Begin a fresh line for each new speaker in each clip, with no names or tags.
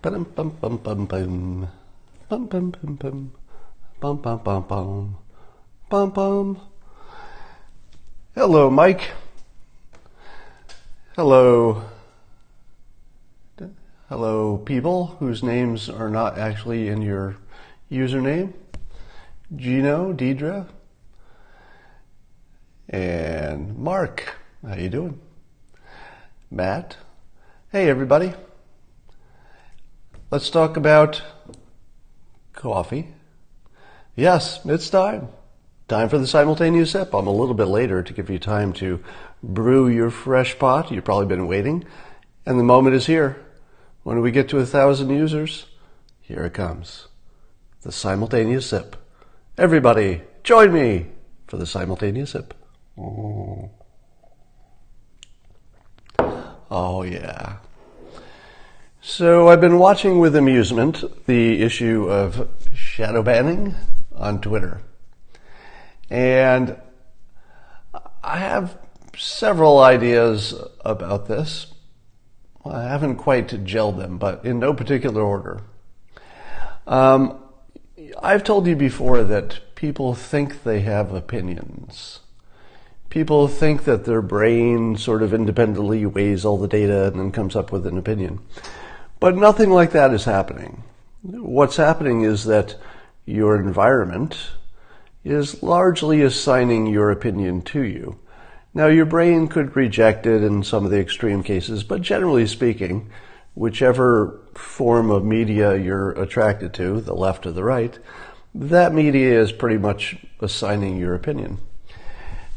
Bum bum bum bum bum. Bum bum bum bum. Bum bum bum bum. Bum bum. Hello, Mike. Hello. Hello, people whose names are not actually in your username. Gino, Deidre, and Mark. How you doing? Matt. Hey, everybody. Let's talk about coffee. Yes, it's time. Time for the simultaneous sip. I'm a little bit later to give you time to brew your fresh pot. You've probably been waiting. And the moment is here. When we get to 1,000 users, here it comes. The simultaneous sip. Everybody, join me for the simultaneous sip. Oh, yeah. So I've been watching with amusement the issue of shadow banning on Twitter. And I have several ideas about this. I haven't quite gelled them, but in no particular order. I've told you before that people think they have opinions. People think that their brain sort of independently weighs all the data and then comes up with an opinion. But nothing like that is happening. What's happening is that your environment is largely assigning your opinion to you. Now, your brain could reject it in some of the extreme cases, but generally speaking, whichever form of media you're attracted to, the left or the right, that media is pretty much assigning your opinion.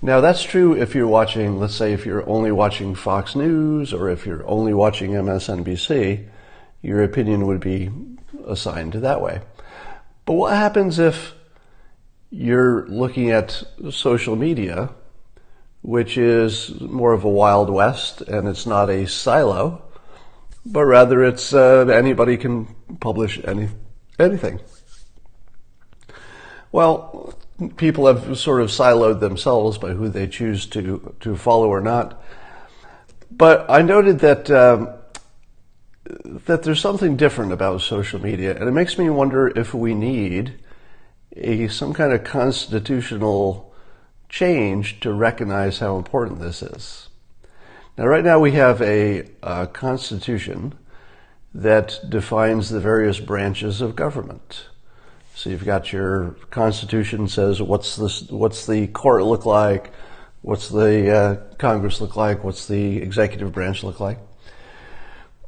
Now, that's true if you're watching, let's say if you're only watching Fox News or if you're only watching MSNBC, your opinion would be assigned that way. But what happens if you're looking at social media, which is more of a Wild West, and it's not a silo, but rather it's anybody can publish anything. Well, people have sort of siloed themselves by who they choose to follow or not. But I noted that there's something different about social media, and it makes me wonder if we need some kind of constitutional change to recognize how important this is. Now, right now we have a constitution that defines the various branches of government. So you've got your constitution says what's the court look like, what's the Congress look like, what's the executive branch look like.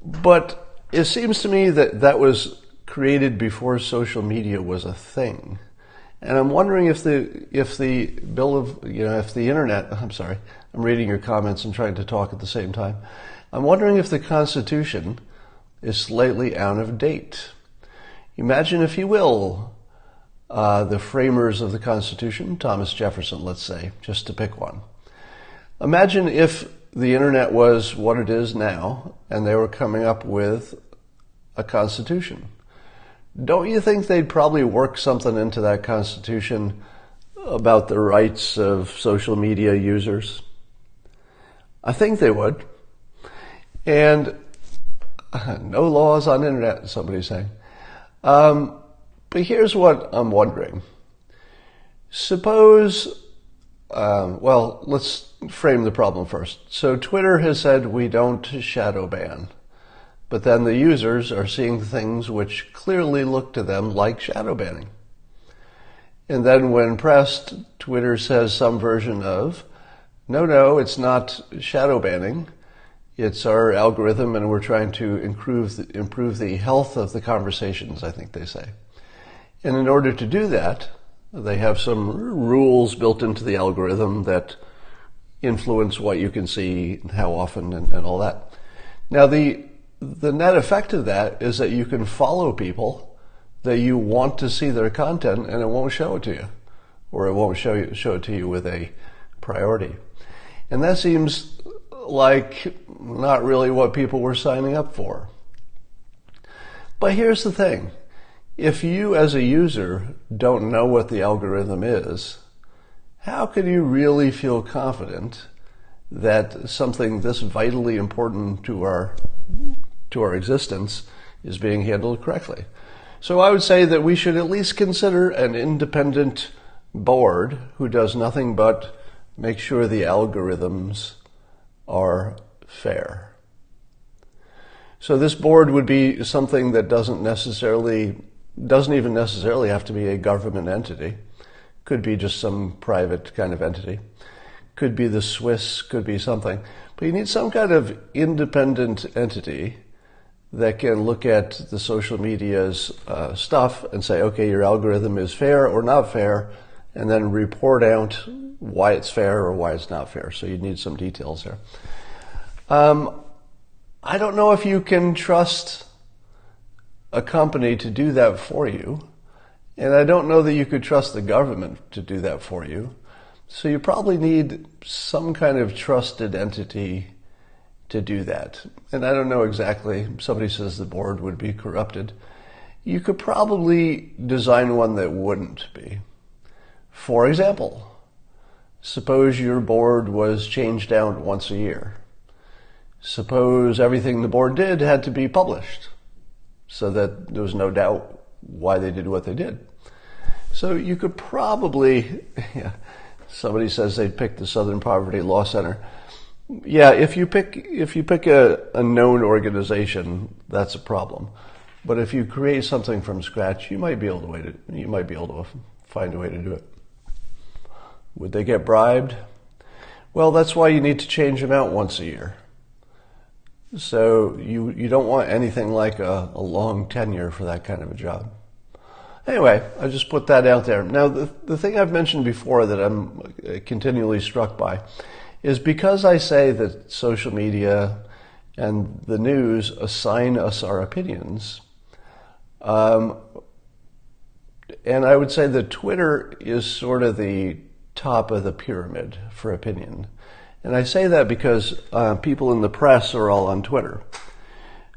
But it seems to me that that was created before social media was a thing. And I'm wondering if the bill of, if the internet, I'm sorry, I'm reading your comments and trying to talk at the same time. I'm wondering if the Constitution is slightly out of date. Imagine, if you will, the framers of the Constitution, Thomas Jefferson, let's say, just to pick one. Imagine if the internet was what it is now and they were coming up with a Constitution. Don't you think they'd probably work something into that Constitution about the rights of social media users? I think they would. And no laws on internet, somebody's saying. But here's what I'm wondering. Suppose, let's frame the problem first. So Twitter has said we don't shadow ban. But then the users are seeing things which clearly look to them like shadow banning. And then when pressed, Twitter says some version of, no, it's not shadow banning. It's our algorithm and we're trying to improve the health of the conversations, I think they say. And in order to do that, they have some rules built into the algorithm that influence what you can see, how often, and all that. Now, the net effect of that is that you can follow people that you want to see their content and it won't show it to you, or it won't show it to you with a priority. And that seems like not really what people were signing up for. But here's the thing. If you as a user don't know what the algorithm is, how can you really feel confident that something this vitally important to our existence is being handled correctly. So I would say that we should at least consider an independent board who does nothing but make sure the algorithms are fair. So this board would be something that doesn't even necessarily have to be a government entity. Could be just some private kind of entity. Could be the Swiss, could be something. But you need some kind of independent entity that can look at the social media's stuff and say, okay, your algorithm is fair or not fair, and then report out why it's fair or why it's not fair. So you need some details there. I don't know if you can trust a company to do that for you, and I don't know that you could trust the government to do that for you. So you probably need some kind of trusted entity to do that. And I don't know exactly, somebody says the board would be corrupted. You could probably design one that wouldn't be. For example, suppose your board was changed out once a year. Suppose everything the board did had to be published so that there was no doubt why they did what they did. So you could probably, somebody says they'd pick the Southern Poverty Law Center. Yeah, if you pick a known organization, that's a problem. But if you create something from scratch, you might be able to find a way to do it. Would they get bribed? Well, that's why you need to change them out once a year. So you don't want anything like a long tenure for that kind of a job. Anyway, I just put that out there. Now, the thing I've mentioned before that I'm continually struck by is because I say that social media and the news assign us our opinions, and I would say that Twitter is sort of the top of the pyramid for opinion. And I say that because people in the press are all on Twitter.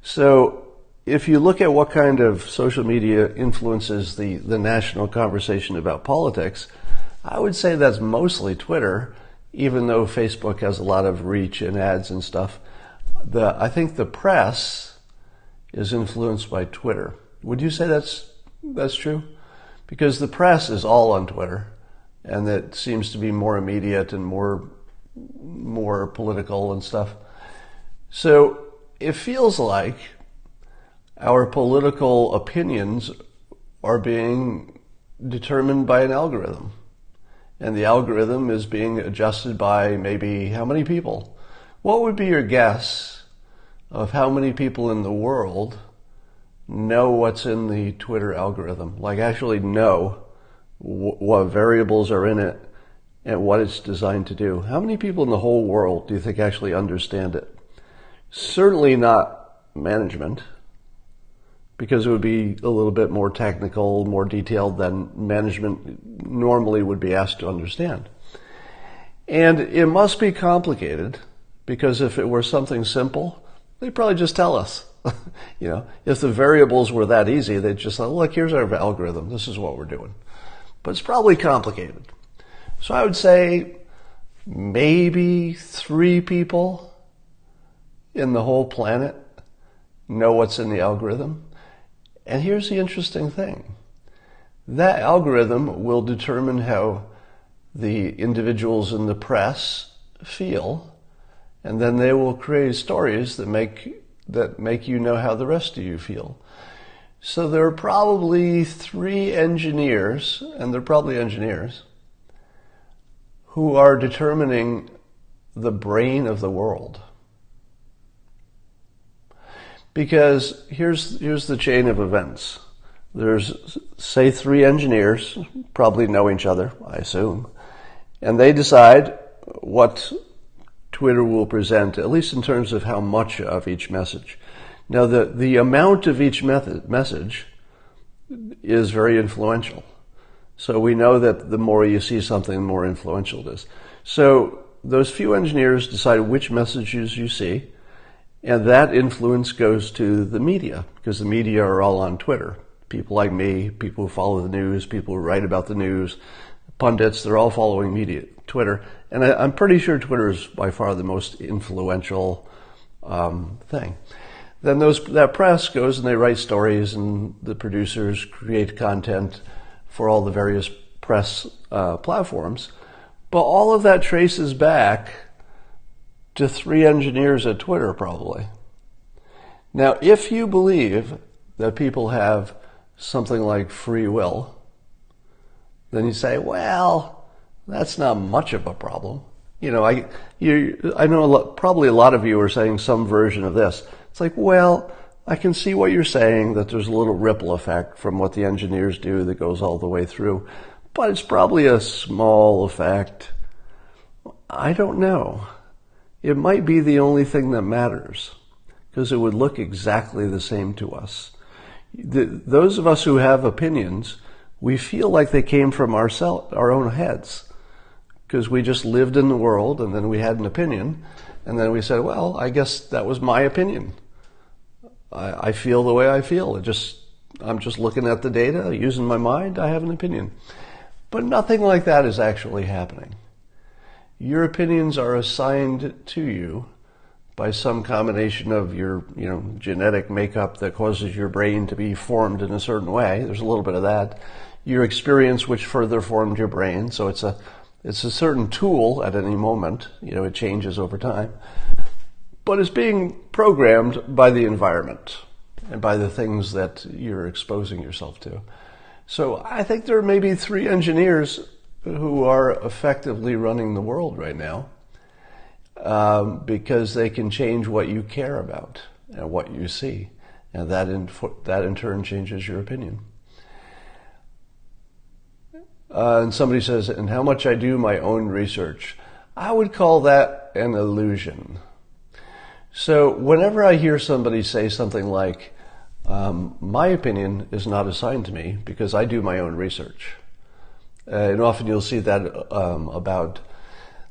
So if you look at what kind of social media influences the national conversation about politics, I would say that's mostly Twitter, even though Facebook has a lot of reach and ads and stuff. I think the press is influenced by Twitter. Would you say that's true? Because the press is all on Twitter, and it seems to be more immediate and more political and stuff. So it feels like our political opinions are being determined by an algorithm. And the algorithm is being adjusted by maybe how many people? What would be your guess of how many people in the world know what's in the Twitter algorithm? Like actually know what variables are in it and what it's designed to do. How many people in the whole world do you think actually understand it? Certainly not management, because it would be a little bit more technical, more detailed than management normally would be asked to understand. And it must be complicated, because if it were something simple, they'd probably just tell us. If the variables were that easy, they'd just say, look, here's our algorithm. This is what we're doing. But it's probably complicated. So I would say maybe 3 people in the whole planet know what's in the algorithm. And here's the interesting thing. That algorithm will determine how the individuals in the press feel, and then they will create stories that make you know how the rest of you feel. So there are probably 3 engineers, and they're probably engineers, who are determining the brain of the world. Because here's the chain of events. There's, say, 3 engineers, probably know each other, I assume, and they decide what Twitter will present, at least in terms of how much of each message. Now, the amount of each message is very influential. So we know that the more you see something, the more influential it is. So those few engineers decide which messages you see, and that influence goes to the media, because the media are all on Twitter. People like me, people who follow the news, people who write about the news, pundits, they're all following Twitter. And I'm pretty sure Twitter is by far the most influential thing. Then that press goes and they write stories, and the producers create content for all the various press platforms. But all of that traces back to 3 engineers at Twitter, probably. Now, if you believe that people have something like free will, then you say, well, that's not much of a problem. You know, I know probably a lot of you are saying some version of this. It's like, well, I can see what you're saying, that there's a little ripple effect from what the engineers do that goes all the way through, but it's probably a small effect. I don't know. It might be the only thing that matters, because it would look exactly the same to us. Those of us who have opinions, we feel like they came from our own heads, because we just lived in the world, and then we had an opinion, and then we said, well, I guess that was my opinion. I feel the way I feel. I'm just looking at the data, using my mind, I have an opinion. But nothing like that is actually happening. Your opinions are assigned to you by some combination of your, genetic makeup that causes your brain to be formed in a certain way. There's a little bit of that. Your experience, which further formed your brain. So it's a certain tool at any moment. It changes over time. But it's being programmed by the environment and by the things that you're exposing yourself to. So I think there are maybe 3 engineers who are effectively running the world right now, because they can change what you care about and what you see, and that in turn changes your opinion. And somebody says, and how much I do my own research. I would call that an illusion. So whenever I hear somebody say something like, my opinion is not assigned to me because I do my own research. And often you'll see that about,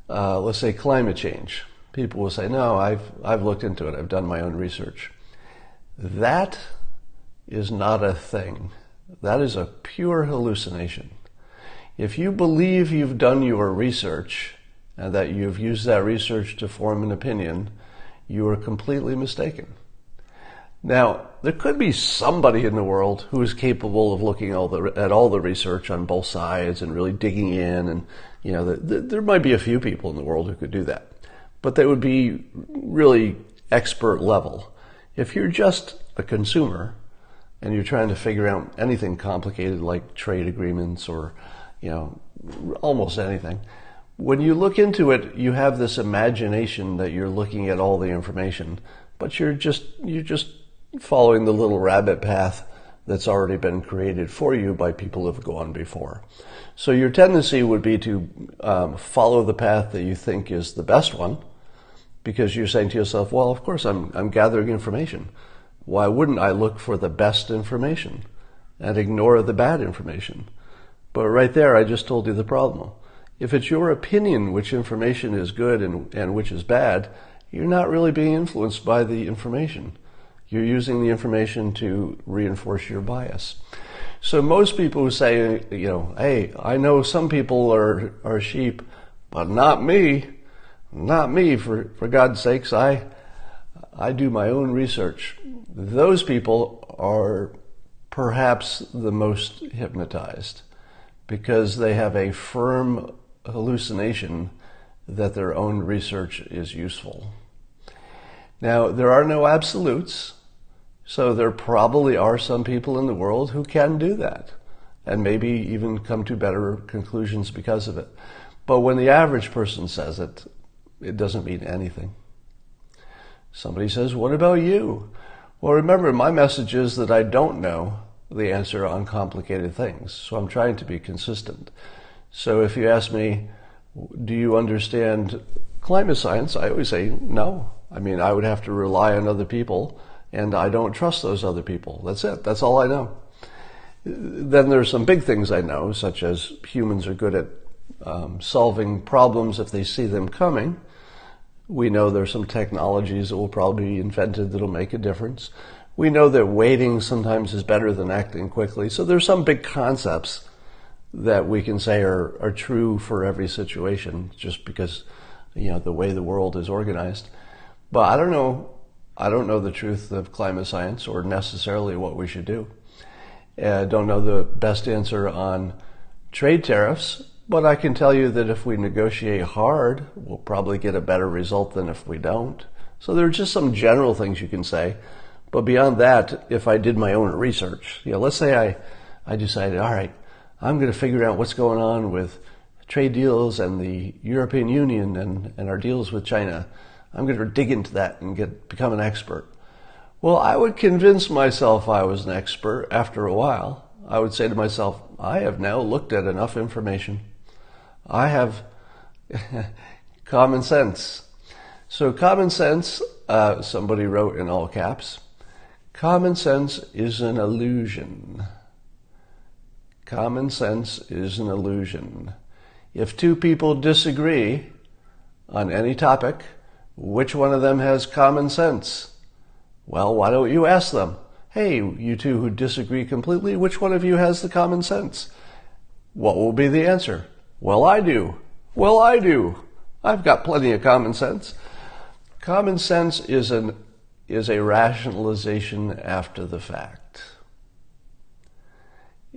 let's say, climate change. People will say, no, I've looked into it. I've done my own research. That is not a thing. That is a pure hallucination. If you believe you've done your research and that you've used that research to form an opinion, you are completely mistaken. Now, there could be somebody in the world who is capable of looking at all the research on both sides and really digging in, and there might be a few people in the world who could do that, but they would be really expert level. If you're just a consumer and you're trying to figure out anything complicated like trade agreements or almost anything, when you look into it, you have this imagination that you're looking at all the information, but you're just following the little rabbit path that's already been created for you by people who have gone before. So your tendency would be to follow the path that you think is the best one, because you're saying to yourself, well, of course I'm gathering information. Why wouldn't I look for the best information and ignore the bad information? But right there, I just told you the problem. If it's your opinion which information is good and which is bad, you're not really being influenced by the information. You're using the information to reinforce your bias. So most people who say, hey, I know some people are sheep, but not me. Not me, for God's sakes, I do my own research. Those people are perhaps the most hypnotized because they have a firm hallucination that their own research is useful. Now, there are no absolutes, so there probably are some people in the world who can do that and maybe even come to better conclusions because of it. But when the average person says it, it doesn't mean anything. Somebody says, what about you? Well, remember, my message is that I don't know the answer on complicated things, so I'm trying to be consistent. So if you ask me, do you understand climate science? I always say no. I mean, I would have to rely on other people, and I don't trust those other people. That's it. That's all I know. Then there's some big things I know, such as humans are good at solving problems if they see them coming. We know there's some technologies that will probably be invented that'll make a difference. We know that waiting sometimes is better than acting quickly. So there's some big concepts that we can say are true for every situation, just because the way the world is organized. But I don't know I don't know the truth of climate science or necessarily what we should do. I don't know the best answer on trade tariffs, but I can tell you that if we negotiate hard, we'll probably get a better result than if we don't. So there are just some general things you can say. But beyond that, if I did my own research, let's say I decided, all right, I'm going to figure out what's going on with trade deals and the European Union and our deals with China. I'm going to dig into that and become an expert. Well, I would convince myself I was an expert after a while. I would say to myself, I have now looked at enough information. I have common sense. So common sense, somebody wrote in all caps, common sense is an illusion. Common sense is an illusion. If two people disagree on any topic, which one of them has common sense? Well, why don't you ask them, hey, you two who disagree completely, which one of you has the common sense? What will be the answer? Well, I do. Well, I do. I've got plenty of common sense. Common sense is a rationalization after the fact.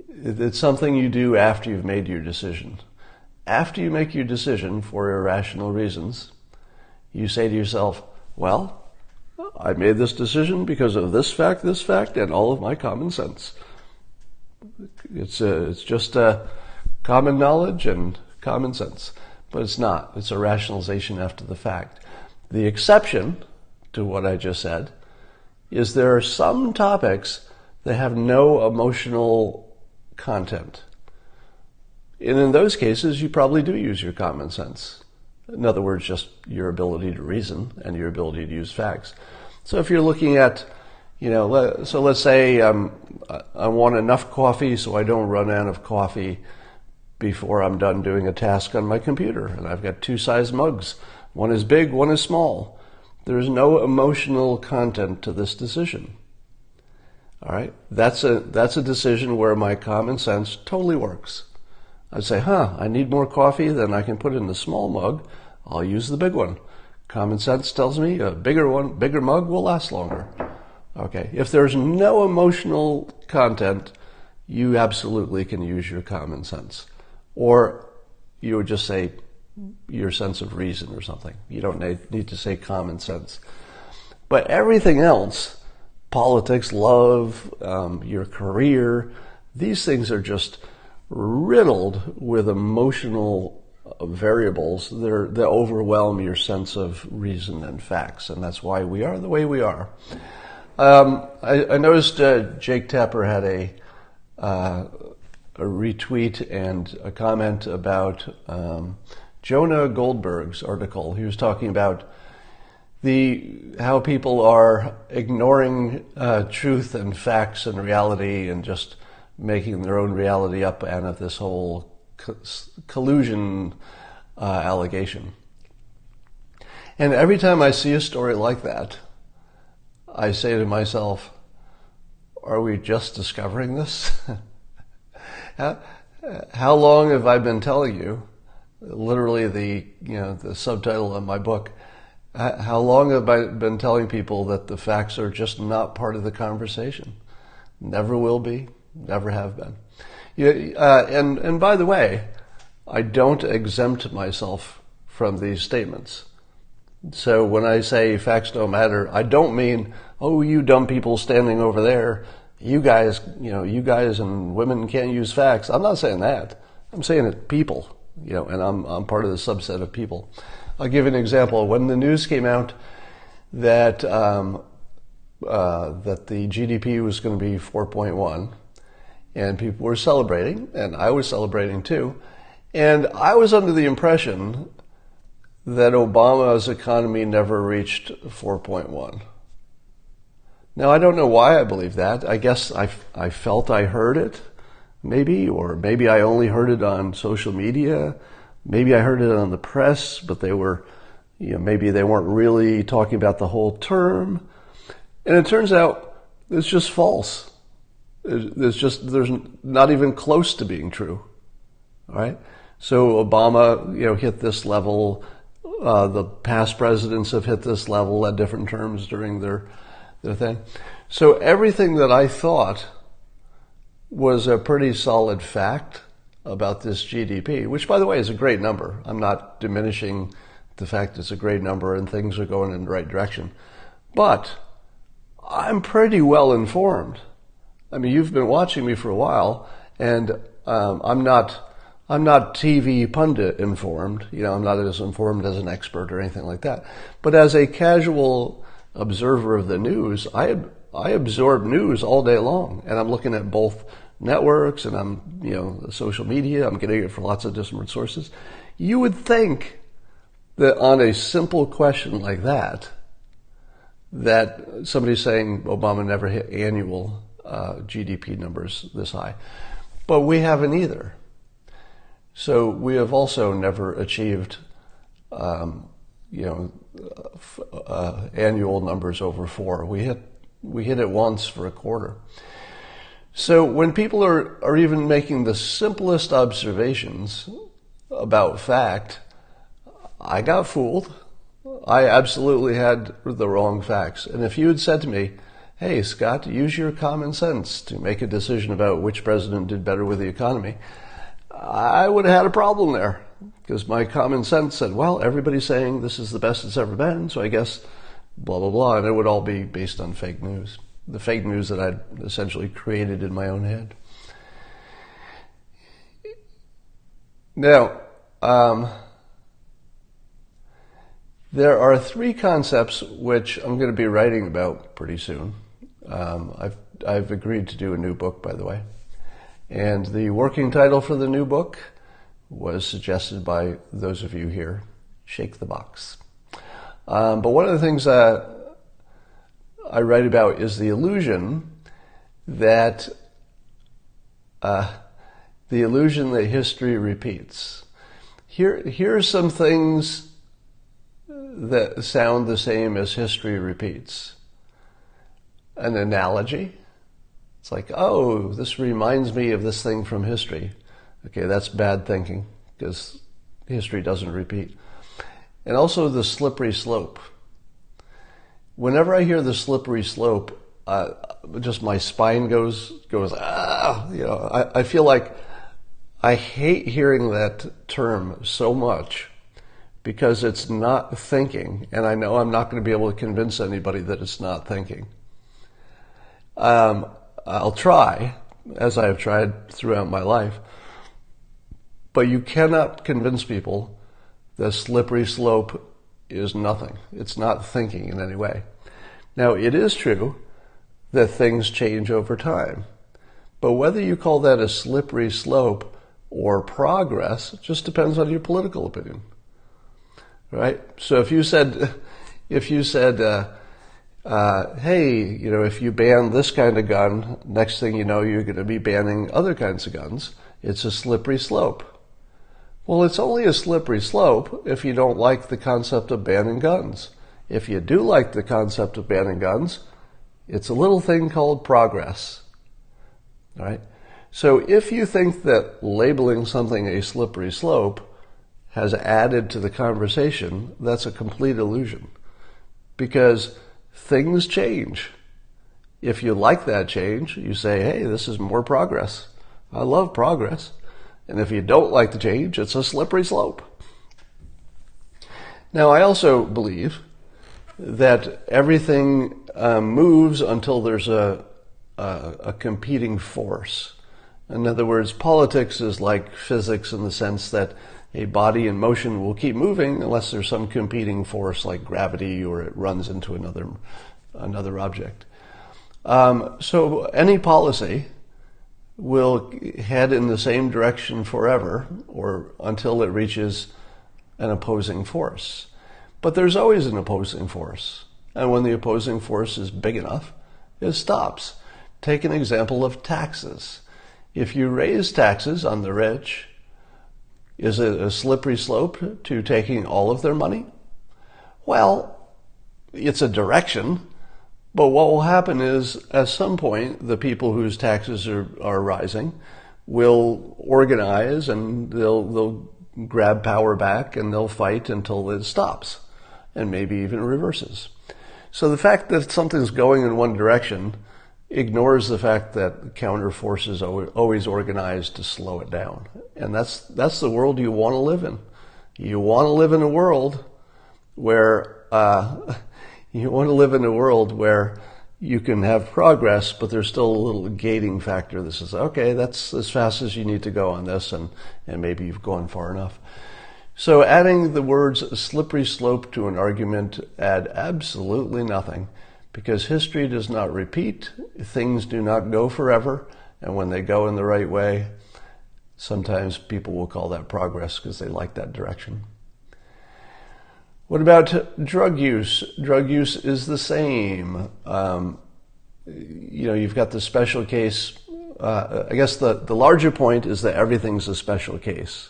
It's something you do after you've made your decision. After you make your decision for irrational reasons, you say to yourself, well, I made this decision because of this fact, and all of my common sense. It's just common knowledge and common sense, but it's not. It's a rationalization after the fact. The exception to what I just said is there are some topics that have no emotional content. And in those cases, you probably do use your common sense. In other words, just your ability to reason and your ability to use facts. So if you're looking at, so let's say I want enough coffee so I don't run out of coffee before I'm done doing a task on my computer. And I've got two size mugs. One is big, one is small. There's no emotional content to this decision. All right? That's a decision where my common sense totally works. I'd say, I need more coffee than I can put in the small mug. I'll use the big one. Common sense tells me a bigger mug will last longer. Okay. If there's no emotional content, you absolutely can use your common sense. Or you would just say your sense of reason or something. You don't need to say common sense. But everything else, politics, love, your career, these things are just riddled with emotional variables that overwhelm your sense of reason and facts, and that's why we are the way we are. I noticed Jake Tapper had a retweet and a comment about Jonah Goldberg's article. He was talking about how people are ignoring truth and facts and reality and just making their own reality up out of this whole collusion allegation. And every time I see a story like that, I say to myself, are we just discovering this? How long have I been telling you, literally the subtitle of my book, how long have I been telling people that the facts are just not part of the conversation? Never will be. Never have been. And by the way, I don't exempt myself from these statements. So when I say facts don't matter, I don't mean, oh, you dumb people standing over there, you guys and women can't use facts. I'm not saying that. I'm saying it people, and I'm part of the subset of people. I'll give you an example. When the news came out that the GDP was going to be 4.1, and people were celebrating, and I was celebrating too. And I was under the impression that Obama's economy never reached 4.1. Now, I don't know why I believe that. I guess I felt I heard it, maybe, or maybe I only heard it on social media. Maybe I heard it on the press, but maybe they weren't really talking about the whole term. And it turns out it's just false. There's not even close to being true. All right. So Obama, hit this level The past presidents have hit this level at different terms during their thing. So everything that I thought was a pretty solid fact about this GDP, which, by the way, is a great number. I'm not diminishing the fact it's a great number and things are going in the right direction. But I'm pretty well informed. I mean, you've been watching me for a while, and I'm not TV pundit informed. You know, I'm not as informed as an expert or anything like that. But as a casual observer of the news, I absorb news all day long, and I'm looking at both networks and I'm, social media. I'm getting it from lots of different sources. You would think that on a simple question like that somebody's saying Obama never hit annual GDP numbers this high, but we haven't either. So we have also never achieved, annual numbers over 4. We hit it once for a quarter. So when people are even making the simplest observations about fact, I got fooled. I absolutely had the wrong facts. And if you had said to me, hey, Scott, use your common sense to make a decision about which president did better with the economy, I would have had a problem there, because my common sense said, well, everybody's saying this is the best it's ever been, so I guess blah, blah, blah, and it would all be based on fake news. The fake news that I'd essentially created in my own head. Now, there are 3 concepts which I'm going to be writing about pretty soon. I've agreed to do a new book, by the way. And the working title for the new book was suggested by those of you here. Shake the box. But one of the things that I write about is the illusion that history repeats. Here are some things that sound the same as history repeats. An analogy. It's like, oh, this reminds me of this thing from history. Okay, that's bad thinking, because history doesn't repeat. And also the slippery slope. Whenever I hear the slippery slope, just my spine goes, I feel like I hate hearing that term so much, because it's not thinking, and I know I'm not going to be able to convince anybody that it's not thinking. I'll try, as I have tried throughout my life, but you cannot convince people the slippery slope is nothing. It's not thinking in any way. Now, it is true that things change over time, but whether you call that a slippery slope or progress just depends on your political opinion, right? So if you said, hey, if you ban this kind of gun, next thing you know, you're going to be banning other kinds of guns. It's a slippery slope. Well, it's only a slippery slope if you don't like the concept of banning guns. If you do like the concept of banning guns, it's a little thing called progress. All right? So if you think that labeling something a slippery slope has added to the conversation, that's a complete illusion. Because things change. If you like that change, you say, hey, this is more progress. I love progress. And if you don't like the change, it's a slippery slope. Now, I also believe that everything moves until there's a competing force. In other words, politics is like physics in the sense that a body in motion will keep moving unless there's some competing force like gravity or it runs into another object. So any policy will head in the same direction forever or until it reaches an opposing force. But there's always an opposing force. And when the opposing force is big enough, it stops. Take an example of taxes. If you raise taxes on the rich, is it a slippery slope to taking all of their money? Well, it's a direction, but what will happen is at some point the people whose taxes are rising will organize and they'll grab power back and they'll fight until it stops and maybe even reverses. So the fact that something's going in one direction ignores the fact that counter forces are always organized to slow it down. And that's the world you want to live in. You want to live in a world where you can have progress, but there's still a little gating factor that says, okay, that's as fast as you need to go on this, and maybe you've gone far enough. So adding the words slippery slope to an argument add absolutely nothing, because history does not repeat, things do not go forever, and when they go in the right way, sometimes people will call that progress because they like that direction. What about drug use? Drug use is the same. You've got the special case. I guess the larger point is that everything's a special case.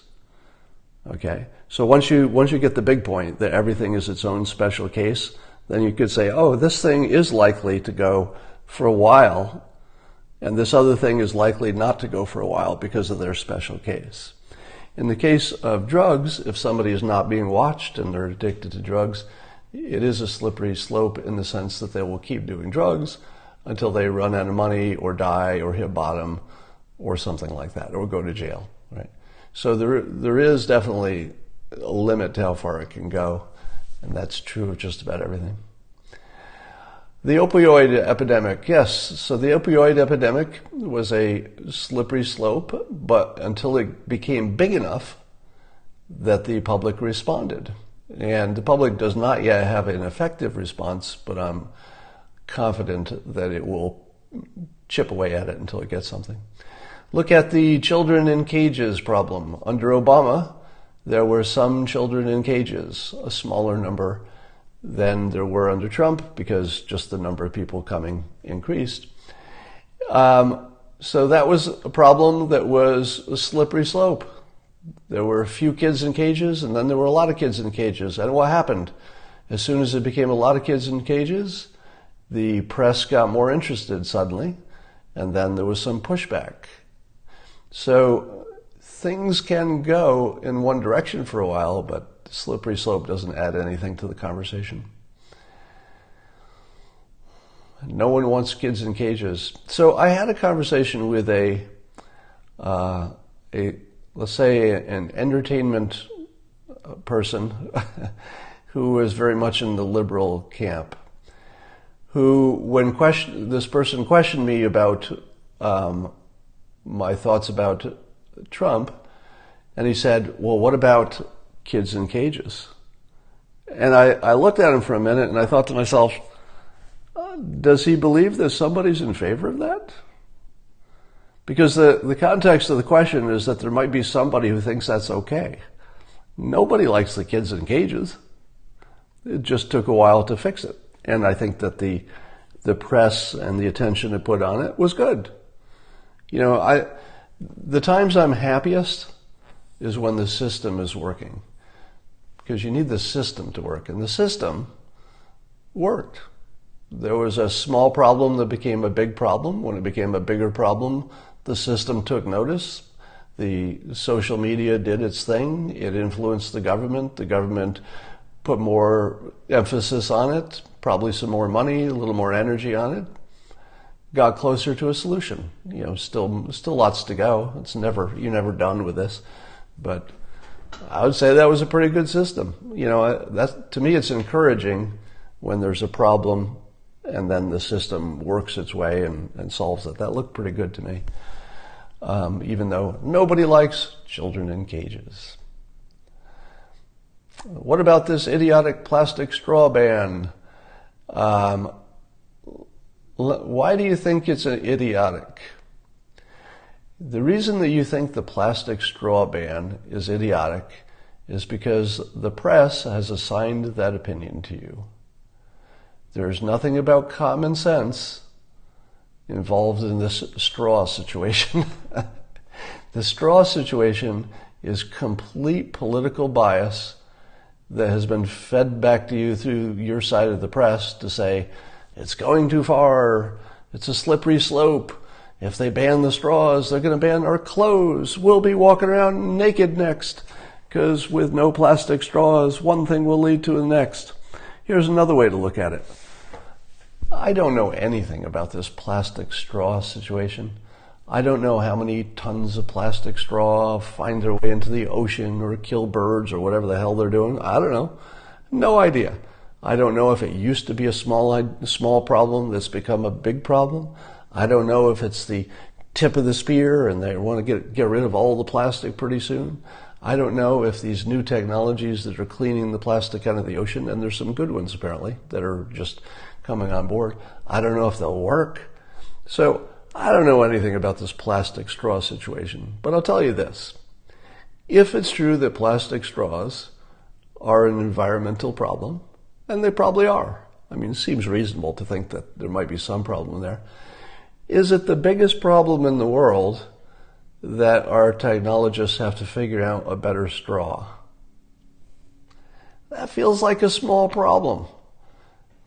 Okay, so once you get the big point that everything is its own special case, then you could say, oh, this thing is likely to go for a while, and this other thing is likely not to go for a while because of their special case. In the case of drugs, if somebody is not being watched and they're addicted to drugs, it is a slippery slope in the sense that they will keep doing drugs until they run out of money or die or hit bottom or something like that, or go to jail, right? So there is definitely a limit to how far it can go, and that's true of just about everything. The opioid epidemic, yes. So the opioid epidemic was a slippery slope, but until it became big enough that the public responded. And the public does not yet have an effective response, but I'm confident that it will chip away at it until it gets something. Look at the children in cages problem. Under Obama, there were some children in cages, a smaller number than there were under Trump, because just the number of people coming increased. So that was a problem that was a slippery slope. There were a few kids in cages, and then there were a lot of kids in cages. And what happened? As soon as it became a lot of kids in cages, the press got more interested suddenly, and then there was some pushback. So things can go in one direction for a while, but the slippery slope doesn't add anything to the conversation. No one wants kids in cages. So I had a conversation with let's say an entertainment person who was very much in the liberal camp, who, when this person questioned me about my thoughts about Trump, and he said, well, what about kids in cages? And I looked at him for a minute and I thought to myself, does he believe that somebody's in favor of that? Because the context of the question is that there might be somebody who thinks that's okay. Nobody likes the kids in cages. It just took a while to fix it. And I think that the press and the attention it put on it was good. The times I'm happiest is when the system is working, because you need the system to work, and the system worked. There was a small problem that became a big problem. When it became a bigger problem, the system took notice. The social media did its thing. It influenced the government. The government put more emphasis on it, probably some more money, a little more energy on it. Got closer to a solution. Still lots to go. You're never done with this, but I would say that was a pretty good system. To me, it's encouraging when there's a problem and then the system works its way and solves it. That looked pretty good to me, even though nobody likes children in cages. What about this idiotic plastic straw ban? Why do you think it's idiotic? The reason that you think the plastic straw ban is idiotic is because the press has assigned that opinion to you. There's nothing about common sense involved in this straw situation. The straw situation is complete political bias that has been fed back to you through your side of the press to say, it's going too far, it's a slippery slope. If they ban the straws, they're going to ban our clothes. We'll be walking around naked next. because with no plastic straws, one thing will lead to the next. Here's another way to look at it. I don't know anything about this plastic straw situation. I don't know how many tons of plastic straw find their way into the ocean or kill birds or whatever the hell they're doing. I don't know. No idea. I don't know if it used to be a small problem that's become a big problem. I don't know if it's the tip of the spear and they want to get rid of all the plastic pretty soon. I don't know if these new technologies that are cleaning the plastic out of the ocean, and there's some good ones apparently that are just coming on board, I don't know if they'll work. So I don't know anything about this plastic straw situation, but I'll tell you this. If it's true that plastic straws are an environmental problem, and they probably are. I mean, it seems reasonable to think that there might be some problem there. Is it the biggest problem in the world that our technologists have to figure out a better straw? That feels like a small problem.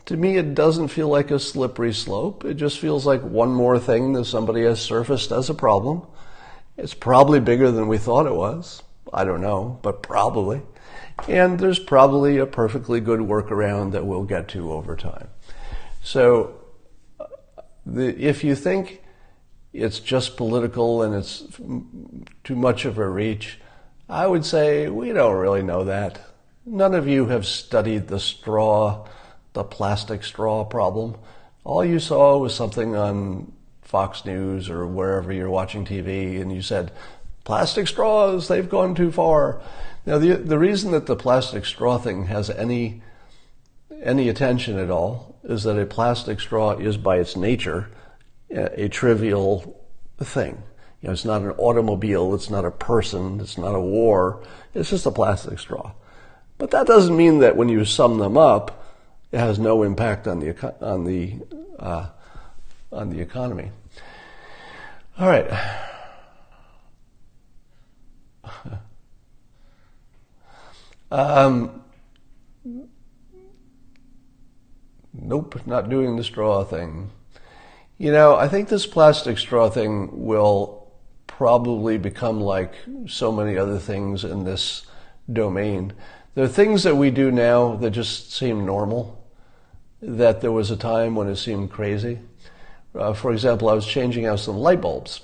To me, it doesn't feel like a slippery slope. It just feels like one more thing that somebody has surfaced as a problem. It's probably bigger than we thought it was. I don't know, but probably. And there's probably a perfectly good workaround that we'll get to over time. So if you think it's just political and it's too much of a reach, I would say we don't really know that. None of you have studied the plastic straw problem. All you saw was something on Fox News or wherever you're watching TV, and you said, plastic straws, they've gone too far. Now, the reason that the plastic straw thing has any attention at all is that a plastic straw is by its nature a trivial thing. You know, it's not an automobile, it's not a person, it's not a war, it's just a plastic straw. But that doesn't mean that when you sum them up, it has no impact on the economy. All right. Nope, not doing the straw thing. You know, I think this plastic straw thing will probably become like so many other things in this domain. There are things that we do now that just seem normal, that there was a time when it seemed crazy. For example, I was changing out some light bulbs,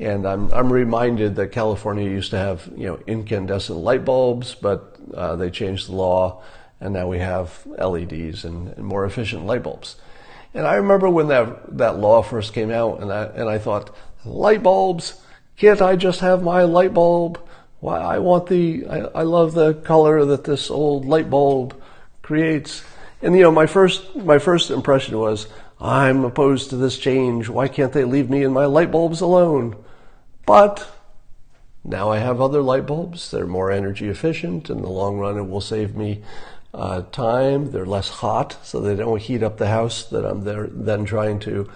and I'm reminded that California used to have, you know, incandescent light bulbs, but they changed the law, and now we have LEDs and more efficient light bulbs. And I remember when that law first came out, and I thought, light bulbs, can't I just have my light bulb? Why, I love the color that this old light bulb creates. And you know, my first impression was, I'm opposed to this change. Why can't they leave me and my light bulbs alone? But now I have other light bulbs. They're more energy efficient. In the long run, it will save me time. They're less hot, so they don't heat up the house that I'm then trying to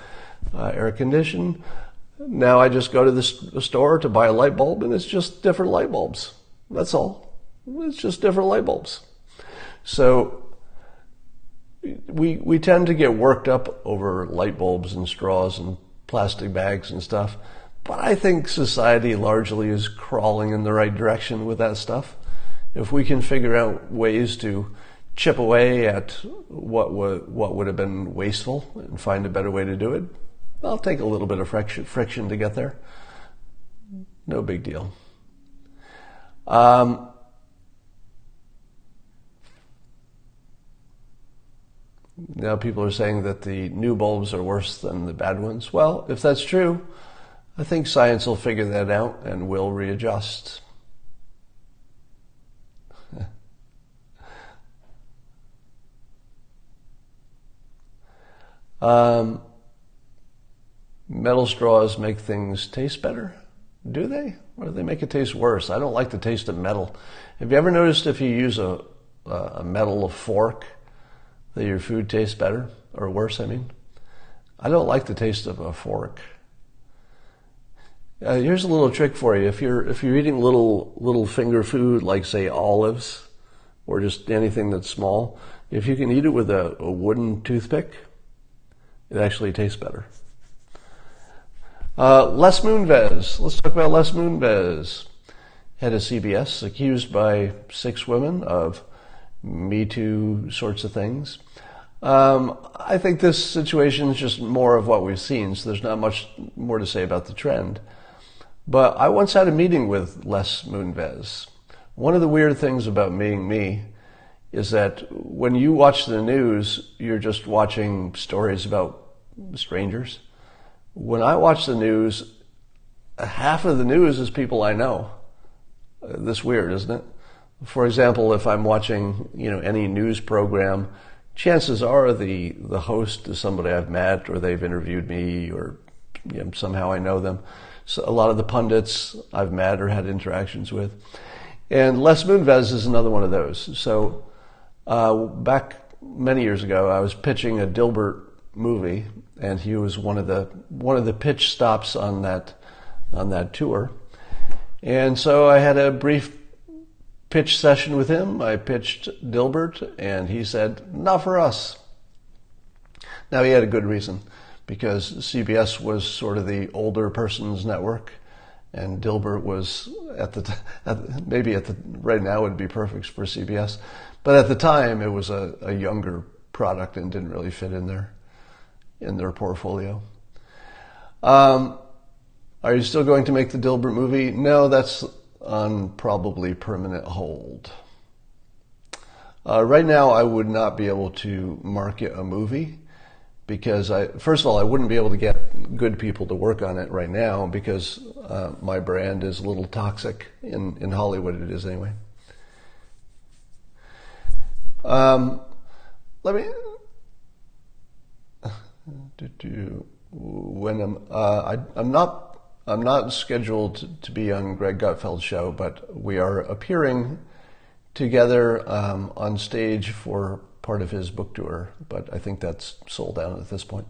air condition. Now I just go to the store to buy a light bulb, and it's just different light bulbs. That's all. It's just different light bulbs. So we tend to get worked up over light bulbs and straws and plastic bags and stuff, but I think society largely is crawling in the right direction with that stuff. If we can figure out ways to chip away at what would have been wasteful and find a better way to do it, I'll take a little bit of friction to get there. No big deal. Now people are saying that the new bulbs are worse than the bad ones. Well, if that's true, I think science will figure that out and will readjust. Metal straws make things taste better. Do they? Or do they make it taste worse? I don't like the taste of metal. Have you ever noticed if you use a metal fork that your food tastes better? Or worse, I mean? I don't like the taste of a fork. Here's a little trick for you. If you're eating little finger food, like say olives, or just anything that's small, if you can eat it with a wooden toothpick, it actually tastes better. Les Moonves. Let's talk about Les Moonves. head of CBS, accused by 6 women of Me Too sorts of things. I think this situation is just more of what we've seen, so there's not much more to say about the trend. But I once had a meeting with Les Moonves. One of the weird things about being me is that when you watch the news, you're just watching stories about strangers. When I watch the news, half of the news is people I know. This weird, isn't it? For example, if I'm watching, any news program, chances are the host is somebody I've met, or they've interviewed me, or somehow I know them. So a lot of the pundits I've met or had interactions with. And Les Moonves is another one of those. So back many years ago, I was pitching a Dilbert movie, and he was one of the pitch stops on that tour. And so I had a brief pitch session with him. I pitched Dilbert, and he said, "Not for us." Now, he had a good reason, because CBS was sort of the older person's network, and Dilbert was right now would be perfect for CBS, but at the time it was a younger product and didn't really fit in their portfolio. Are you still going to make the Dilbert movie? No, that's on probably permanent hold. Right now, I would not be able to market a movie because first of all, I wouldn't be able to get good people to work on it right now because my brand is a little toxic in Hollywood. It is anyway. I'm not scheduled to be on Greg Gutfeld's show, but we are appearing together on stage for part of his book tour, but I think that's sold out at this point.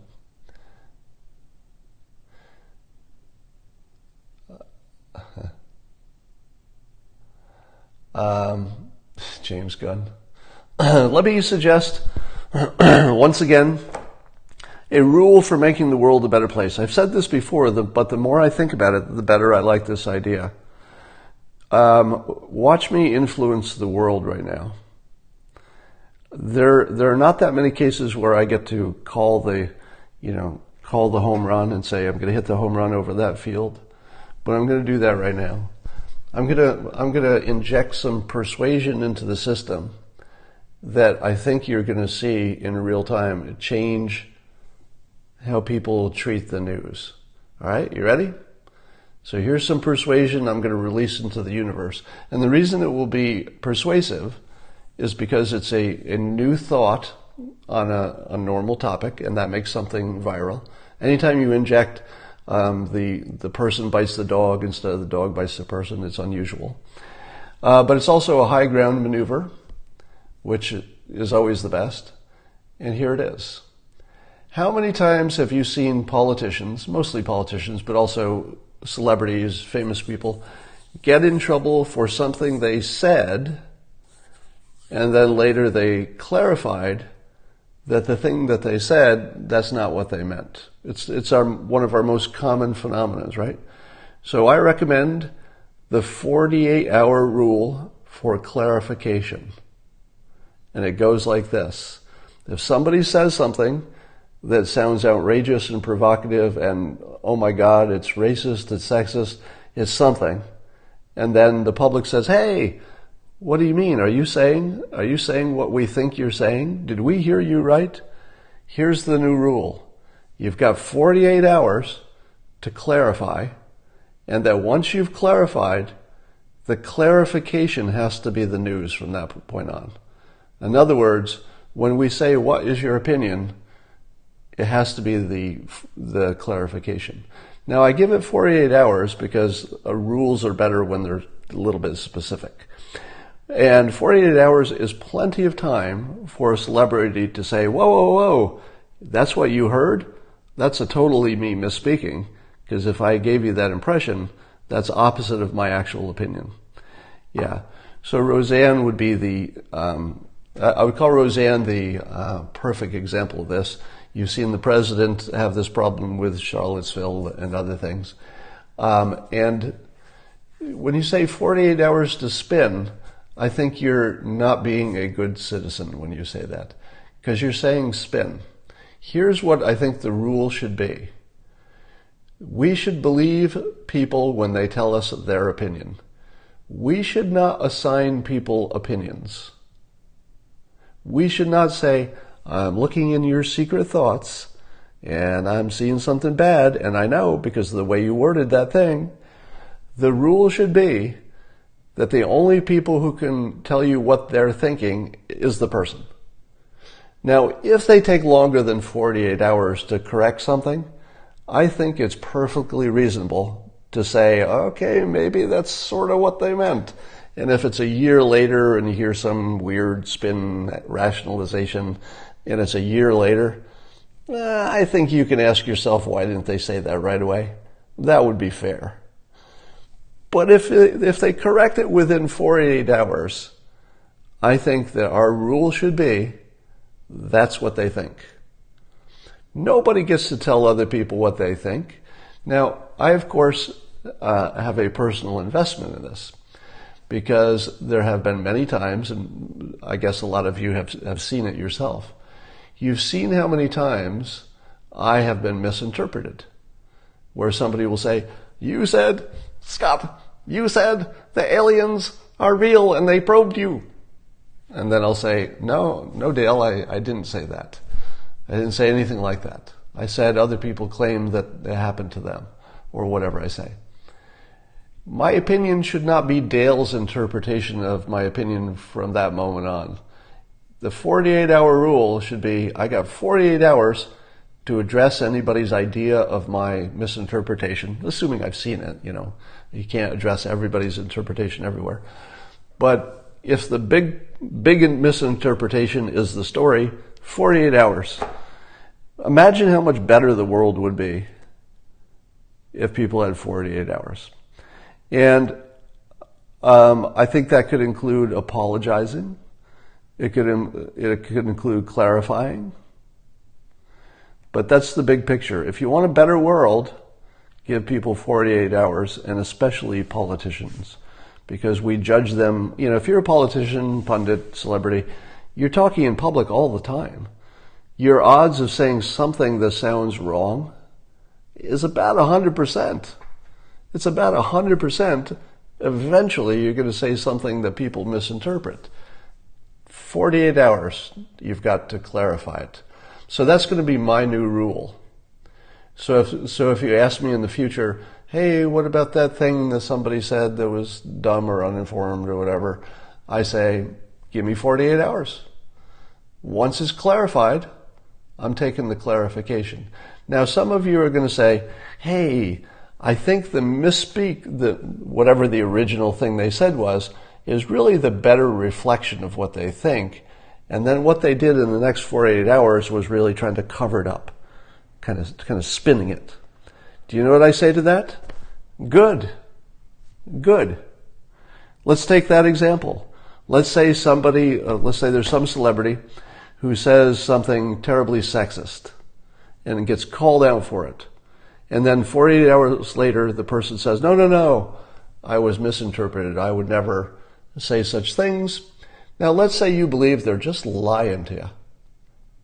James Gunn. Let me suggest, once again, a rule for making the world a better place. I've said this before, but the more I think about it, the better I like this idea. Watch me influence the world right now. There are not that many cases where I get to call the home run and say I'm going to hit the home run over that field, but I'm going to do that right now. I'm going to inject some persuasion into the system that I think you're going to see in real time change how people treat the news. All right, you ready? So here's some persuasion I'm going to release into the universe. And the reason it will be persuasive is because it's a new thought on a normal topic, and that makes something viral. Anytime you inject the person bites the dog instead of the dog bites the person, it's unusual. But it's also a high ground maneuver, which is always the best. And here it is. How many times have you seen politicians, mostly politicians, but also celebrities, famous people, get in trouble for something they said, and then later they clarified that the thing that they said, that's not what they meant? It's one of our most common phenomena, right? So I recommend the 48-hour rule for clarification. And it goes like this. If somebody says something that sounds outrageous and provocative and, oh my God, it's racist, it's sexist, it's something, and then the public says, hey, what do you mean? Are you saying what we think you're saying? Did we hear you right? Here's the new rule. You've got 48 hours to clarify, and that once you've clarified, the clarification has to be the news from that point on. In other words, when we say, what is your opinion? It has to be the clarification. Now, I give it 48 hours because rules are better when they're a little bit specific. And 48 hours is plenty of time for a celebrity to say, whoa, whoa, whoa, that's what you heard? That's totally me misspeaking, because if I gave you that impression, that's opposite of my actual opinion. Yeah. So Roseanne would be I would call Roseanne the perfect example of this. You've seen the president have this problem with Charlottesville and other things. And When you say 48 hours to spin, I think you're not being a good citizen when you say that, because you're saying spin. Here's what I think the rule should be. We should believe people when they tell us their opinion. We should not assign people opinions. We should not say, I'm looking in your secret thoughts and I'm seeing something bad, and I know because of the way you worded that thing. The rule should be that the only people who can tell you what they're thinking is the person. Now, if they take longer than 48 hours to correct something, I think it's perfectly reasonable to say, okay, maybe that's sort of what they meant. And if it's a year later and you hear some weird spin rationalization and it's a year later, I think you can ask yourself, why didn't they say that right away? That would be fair. But if they correct it within 48 hours, I think that our rule should be, that's what they think. Nobody gets to tell other people what they think. Now, I, of course, have a personal investment in this, because there have been many times, and I guess a lot of you have seen it yourself. You've seen how many times I have been misinterpreted, where somebody will say, you said, Scott, you said the aliens are real and they probed you. And then I'll say, no, Dale, I didn't say that. I didn't say anything like that. I said other people claim that it happened to them, or whatever I say. My opinion should not be Dale's interpretation of my opinion from that moment on. The 48-hour rule should be, I got 48 hours to address anybody's idea of my misinterpretation, assuming I've seen it, You can't address everybody's interpretation everywhere. But if the big misinterpretation is the story, 48 hours. Imagine how much better the world would be if people had 48 hours. And I think that could include apologizing. It could include clarifying. But that's the big picture. If you want a better world, give people 48 hours, and especially politicians, because we judge them. If you're a politician, pundit, celebrity, you're talking in public all the time. Your odds of saying something that sounds wrong is about 100%. It's about 100%. Eventually, you're going to say something that people misinterpret. 48 hours, you've got to clarify it. So that's going to be my new rule. So if you ask me in the future, hey, what about that thing that somebody said that was dumb or uninformed or whatever, I say, give me 48 hours. Once it's clarified, I'm taking the clarification. Now, some of you are going to say, hey, I think the misspeak, whatever the original thing they said was, is really the better reflection of what they think. And then what they did in the next 48 hours was really trying to cover it up, kind of spinning it. Do you know what I say to that? Good. Let's take that example. Let's say there's some celebrity who says something terribly sexist and gets called out for it. And then 48 hours later, the person says, no, I was misinterpreted. I would never say such things. Now, let's say you believe they're just lying to you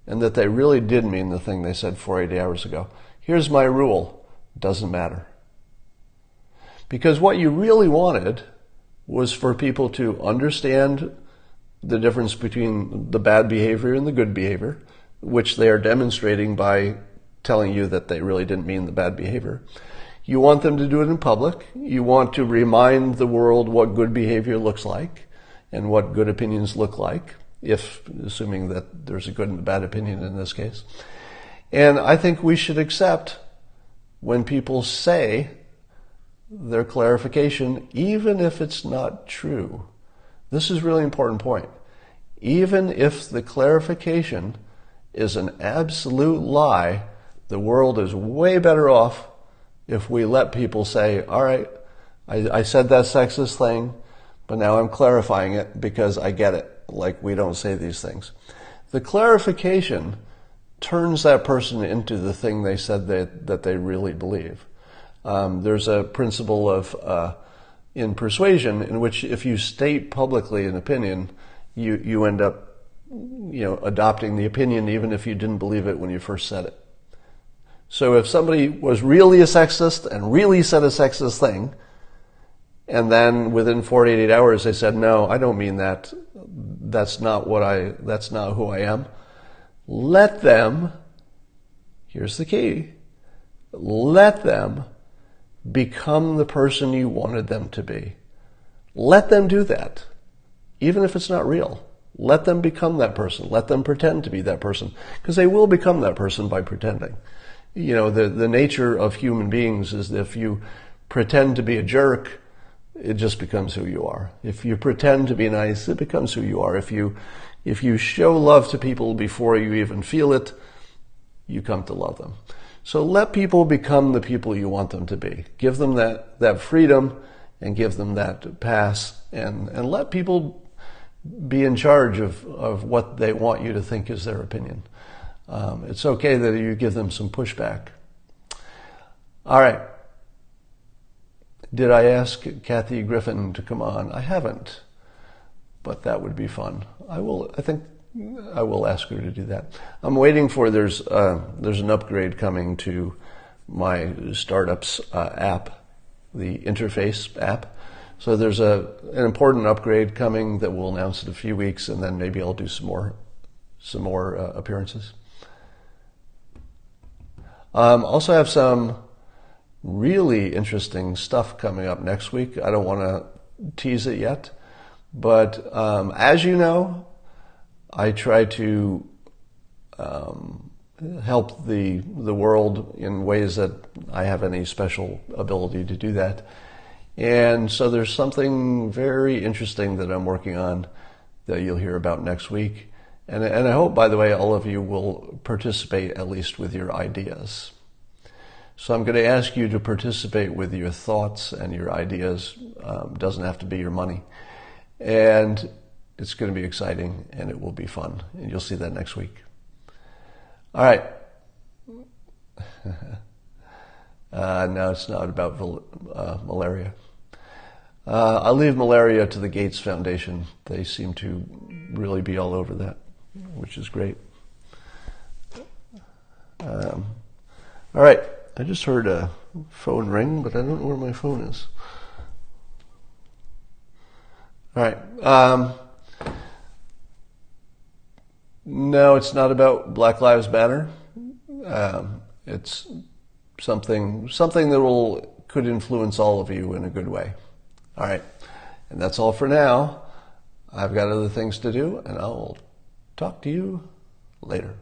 and that they really did mean the thing they said 48 hours ago. Here's my rule. Doesn't matter. Because what you really wanted was for people to understand the difference between the bad behavior and the good behavior, which they are demonstrating by telling you that they really didn't mean the bad behavior. You want them to do it in public. You want to remind the world what good behavior looks like and what good opinions look like, assuming that there's a good and a bad opinion in this case. And I think we should accept when people say their clarification, even if it's not true. This is a really important point. Even if the clarification is an absolute lie, the world is way better off if we let people say, all right, I said that sexist thing, but now I'm clarifying it because I get it. Like, we don't say these things. The clarification turns that person into the thing they said that they really believe. There's a principle of in persuasion, in which if you state publicly an opinion, you end up, adopting the opinion even if you didn't believe it when you first said it. So if somebody was really a sexist and really said a sexist thing, and then within 48 hours they said, no, I don't mean that. That's not who I am. Let them, here's the key, let them become the person you wanted them to be. Let them do that, even if it's not real. Let them become that person. Let them pretend to be that person, because they will become that person by pretending. The nature of human beings is that if you pretend to be a jerk, it just becomes who you are. If you pretend to be nice, it becomes who you are. If you show love to people before you even feel it, you come to love them. So let people become the people you want them to be. Give them that freedom and give them that pass, and let people be in charge of what they want you to think is their opinion. It's okay that you give them some pushback. All right. Did I ask Kathy Griffin to come on? I haven't, but that would be fun. I think I will ask her to do that. I'm waiting for, there's an upgrade coming to my startup's app, the Interface app. So there's an important upgrade coming that we'll announce in a few weeks, and then maybe I'll do some more appearances. Also have some really interesting stuff coming up next week. I don't want to tease it yet, but as you know, I try to help the world in ways that I have any special ability to do that. And so there's something very interesting that I'm working on that you'll hear about next week. And I hope, by the way, all of you will participate at least with your ideas. So I'm going to ask you to participate with your thoughts and your ideas. Doesn't have to be your money. And it's going to be exciting, and it will be fun. And you'll see that next week. All right. No, it's not about malaria. I'll leave malaria to the Gates Foundation. They seem to really be all over that, which is great. All right. I just heard a phone ring, but I don't know where my phone is. All right. No, it's not about Black Lives Matter. It's something that could influence all of you in a good way. All right. And that's all for now. I've got other things to do, and I'll talk to you later.